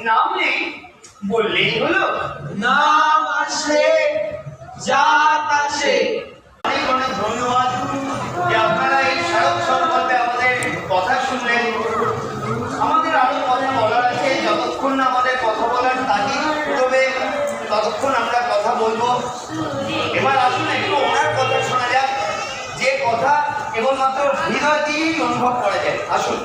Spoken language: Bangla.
নাম নেই বললেই হলো। নাম আসলে জাত আসে। অনেক অনেক ধন্যবাদ যে আপনারা এই স্মারক সম্পর্কে আমাদের কথা শুনলেন। আমাদের আরো কথা বলার আছে, যতক্ষণ না আমাদের কথা বলার তাগিদ ফুরবে ততক্ষণ আমরা কথা বলবো। এবার আসুন একটু ওনার কথা শোনা যাক, যে কথা কেবলমাত্র হৃদয় দিয়েই অনুভব করা যায়। আসুন।